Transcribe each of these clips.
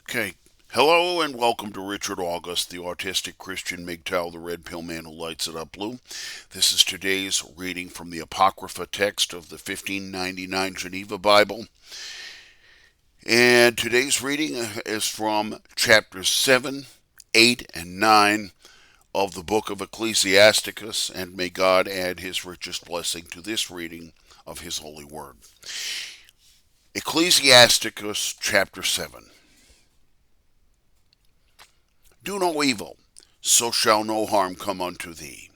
Okay. Hello and welcome to Richard August, the autistic Christian MGTOW, the red pill man who lights it up blue. This is today's reading from the Apocrypha text of the 1599 Geneva Bible. And today's reading is from chapters 7, 8, and 9 of the book of Ecclesiasticus, and may God add his richest blessing to this reading of his holy word. Ecclesiasticus chapter 7. Do no evil, so shall no harm come unto thee.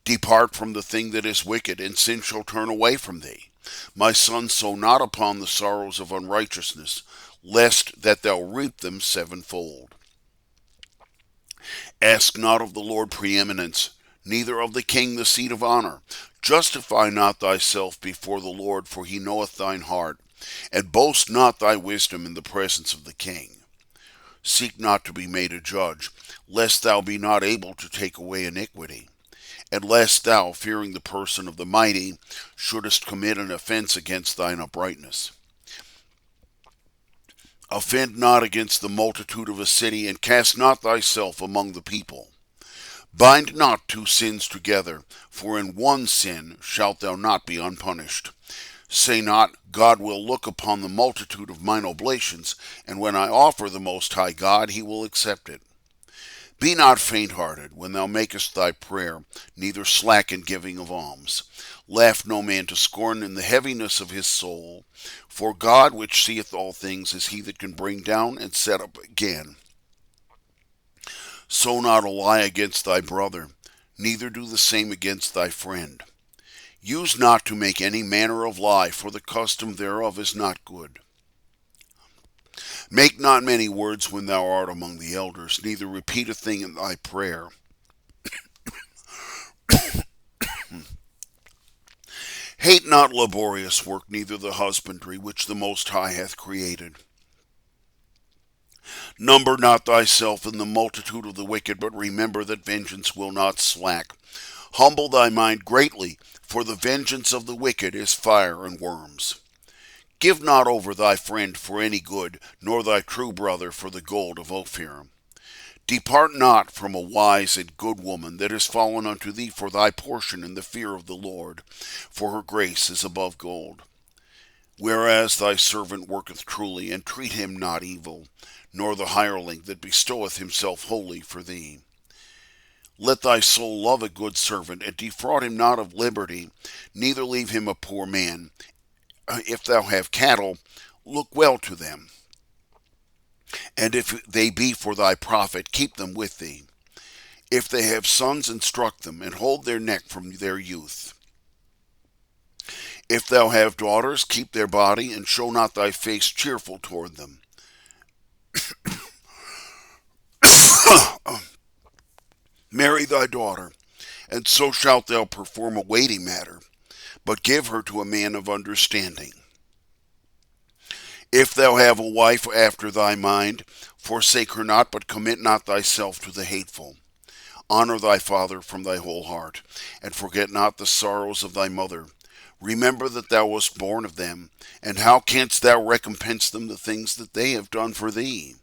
Depart from the thing that is wicked, and sin shall turn away from thee. My son, sow not upon the sorrows of unrighteousness, lest that thou reap them sevenfold. Ask not of the Lord preeminence, neither of the king the seat of honor. Justify not thyself before the Lord, for he knoweth thine heart, and boast not thy wisdom in the presence of the king. Seek not to be made a judge, lest thou be not able to take away iniquity, and lest thou, fearing the person of the mighty, shouldest commit an offense against thine uprightness. Offend not against the multitude of a city, and cast not thyself among the people. Bind not two sins together, for in one sin shalt thou not be unpunished. Say not, God will look upon the multitude of mine oblations, and when I offer the Most High God, he will accept it. Be not faint-hearted when thou makest thy prayer, neither slack in giving of alms. Laugh no man to scorn in the heaviness of his soul, for God which seeth all things is he that can bring down and set up again. Sow not a lie against thy brother, neither do the same against thy friend. Use not to make any manner of lie, for the custom thereof is not good. Make not many words when thou art among the elders, neither repeat a thing in thy prayer. Hate not laborious work, neither the husbandry which the Most High hath created. Number not thyself in the multitude of the wicked, but remember that vengeance will not slack. Humble thy mind greatly, for the vengeance of the wicked is fire and worms. Give not over thy friend for any good, nor thy true brother for the gold of Ophir. Depart not from a wise and good woman that is fallen unto thee for thy portion in the fear of the Lord, for her grace is above gold. Whereas thy servant worketh truly, and treat him not evil, nor the hireling that bestoweth himself wholly for thee. Let thy soul love a good servant, and defraud him not of liberty, neither leave him a poor man. If thou have cattle, look well to them. And if they be for thy profit, keep them with thee. If they have sons, instruct them, and hold their neck from their youth. If thou have daughters, keep their body, and show not thy face cheerful toward them. Marry thy daughter, and so shalt thou perform a weighty matter, but give her to a man of understanding. If thou have a wife after thy mind, forsake her not, but commit not thyself to the hateful. Honor thy father from thy whole heart, and forget not the sorrows of thy mother. Remember that thou wast born of them, and how canst thou recompense them the things that they have done for thee?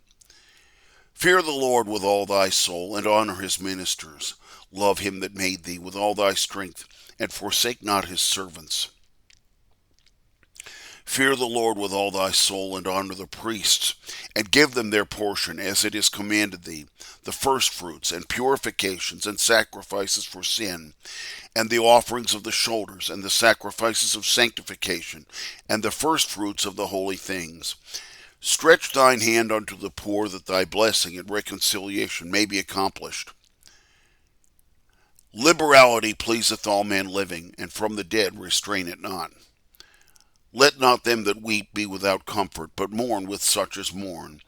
Fear the Lord with all thy soul, and honor his ministers. Love him that made thee with all thy strength, and forsake not his servants. Fear the Lord with all thy soul, and honor the priests, and give them their portion, as it is commanded thee, the firstfruits, and purifications, and sacrifices for sin, and the offerings of the shoulders, and the sacrifices of sanctification, and the firstfruits of the holy things. Stretch thine hand unto the poor, that thy blessing and reconciliation may be accomplished. Liberality pleaseth all men living, and from the dead restrain it not. Let not them that weep be without comfort, but mourn with such as mourn.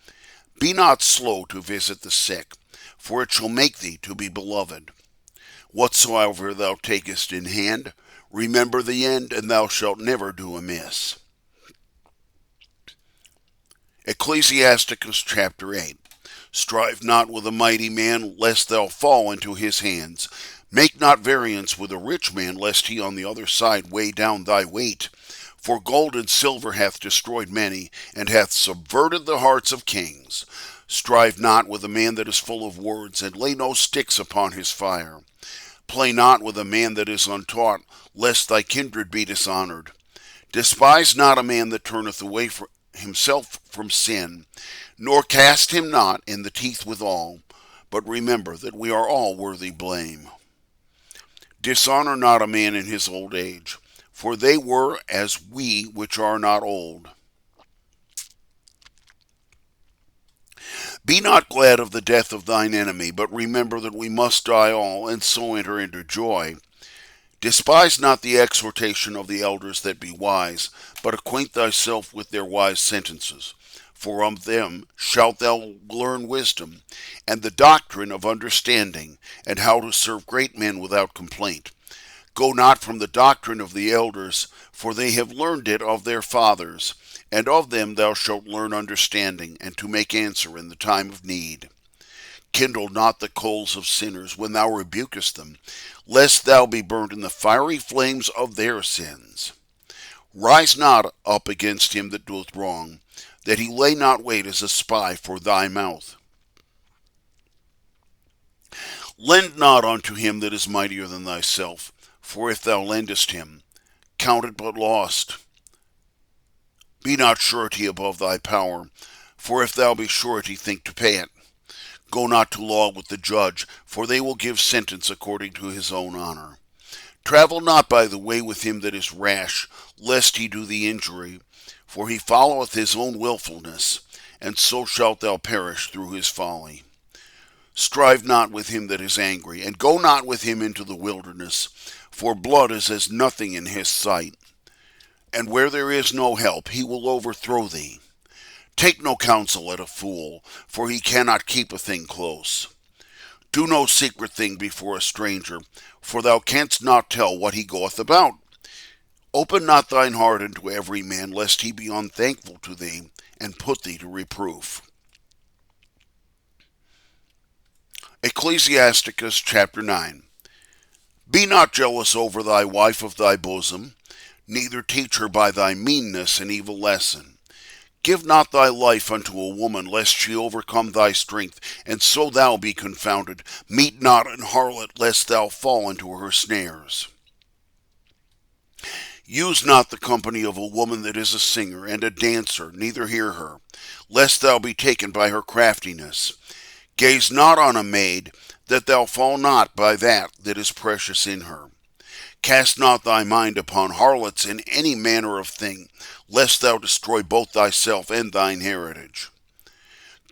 Be not slow to visit the sick, for it shall make thee to be beloved. Whatsoever thou takest in hand, remember the end, and thou shalt never do amiss. Ecclesiasticus chapter 8. Strive not with a mighty man, lest thou fall into his hands. Make not variance with a rich man, lest he on the other side weigh down thy weight. For gold and silver hath destroyed many, and hath subverted the hearts of kings. Strive not with a man that is full of words, and lay no sticks upon his fire. Play not with a man that is untaught, lest thy kindred be dishonored. Despise not a man that turneth away himself from sin, nor cast him not in the teeth withal, but remember that we are all worthy blame. Dishonor not a man in his old age, for they were as we which are not old. Be not glad of the death of thine enemy, but remember that we must die all, and so enter into joy. Despise not the exhortation of the elders that be wise, but acquaint thyself with their wise sentences. For of them shalt thou learn wisdom, and the doctrine of understanding, and how to serve great men without complaint. Go not from the doctrine of the elders, for they have learned it of their fathers, and of them thou shalt learn understanding, and to make answer in the time of need. Kindle not the coals of sinners when thou rebukest them, lest thou be burnt in the fiery flames of their sins. Rise not up against him that doeth wrong, that he lay not wait as a spy for thy mouth. Lend not unto him that is mightier than thyself, for if thou lendest him, count it but lost. Be not surety above thy power, for if thou be surety, think to pay it. Go not to law with the judge, for they will give sentence according to his own honor. Travel not by the way with him that is rash, lest he do thee injury, for he followeth his own wilfulness, and so shalt thou perish through his folly. Strive not with him that is angry, and go not with him into the wilderness, for blood is as nothing in his sight. And where there is no help, he will overthrow thee. Take no counsel at a fool, for he cannot keep a thing close. Do no secret thing before a stranger, for thou canst not tell what he goeth about. Open not thine heart unto every man, lest he be unthankful to thee, and put thee to reproof. Ecclesiasticus chapter 9. Be not jealous over thy wife of thy bosom, neither teach her by thy meanness an evil lesson. Give not thy life unto a woman, lest she overcome thy strength, and so thou be confounded. Meet not an harlot, lest thou fall into her snares. Use not the company of a woman that is a singer and a dancer, neither hear her, lest thou be taken by her craftiness. Gaze not on a maid, that thou fall not by that is precious in her. Cast not thy mind upon harlots in any manner of thing, lest thou destroy both thyself and thine heritage.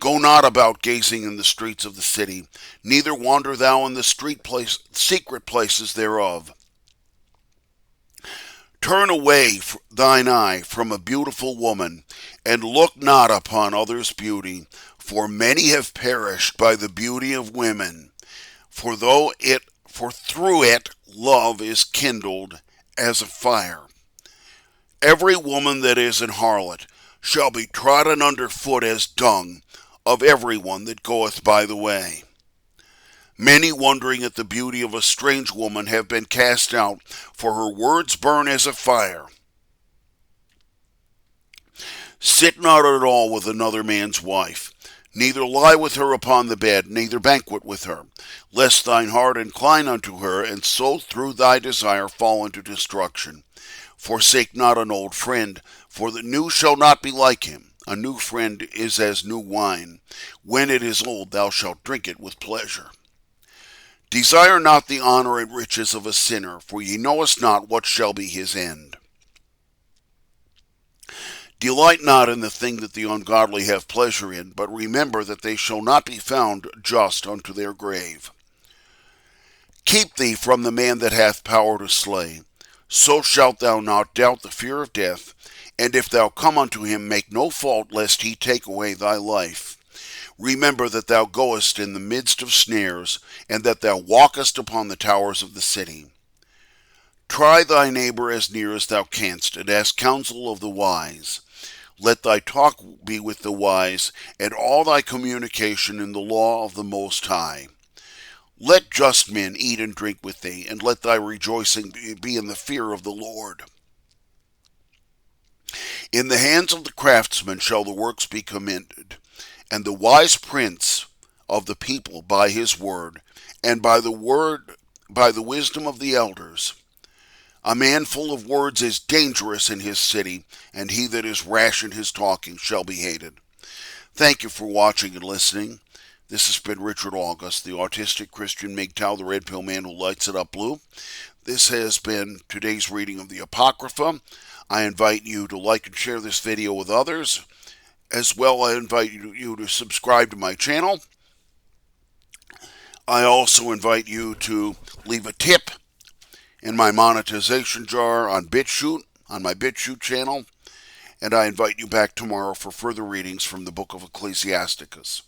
Go not about gazing in the streets of the city, neither wander thou in the secret places thereof. Turn away thine eye from a beautiful woman, and look not upon others' beauty, for many have perished by the beauty of women. For through it love is kindled as a fire. Every woman that is an harlot shall be trodden under foot as dung of every one that goeth by the way. Many wondering at the beauty of a strange woman have been cast out, for her words burn as a fire. Sit not at all with another man's wife, neither lie with her upon the bed, neither banquet with her, lest thine heart incline unto her, and so through thy desire fall into destruction. Forsake not an old friend, for the new shall not be like him. A new friend is as new wine. When it is old, thou shalt drink it with pleasure. Desire not the honor and riches of a sinner, for ye knowest not what shall be his end. Delight not in the thing that the ungodly have pleasure in, but remember that they shall not be found just unto their grave. Keep thee from the man that hath power to slay. So shalt thou not doubt the fear of death, and if thou come unto him, make no fault, lest he take away thy life. Remember that thou goest in the midst of snares, and that thou walkest upon the towers of the city. Try thy neighbor as near as thou canst, and ask counsel of the wise. Let thy talk be with the wise, and all thy communication in the law of the Most High. Let just men eat and drink with thee, and let thy rejoicing be in the fear of the Lord. In the hands of the craftsman shall the works be commended, and the wise prince of the people by his word, and by the wisdom of the elders. A man full of words is dangerous in his city, and he that is rash in his talking shall be hated. Thank you for watching and listening. This has been Richard August, the autistic Christian MGTOW, the red pill man who lights it up blue. This has been today's reading of the Apocrypha. I invite you to like and share this video with others. As well, I invite you to subscribe to my channel. I also invite you to leave a tip in my monetization jar on BitChute, on my BitChute channel. And I invite you back tomorrow for further readings from the book of Ecclesiasticus.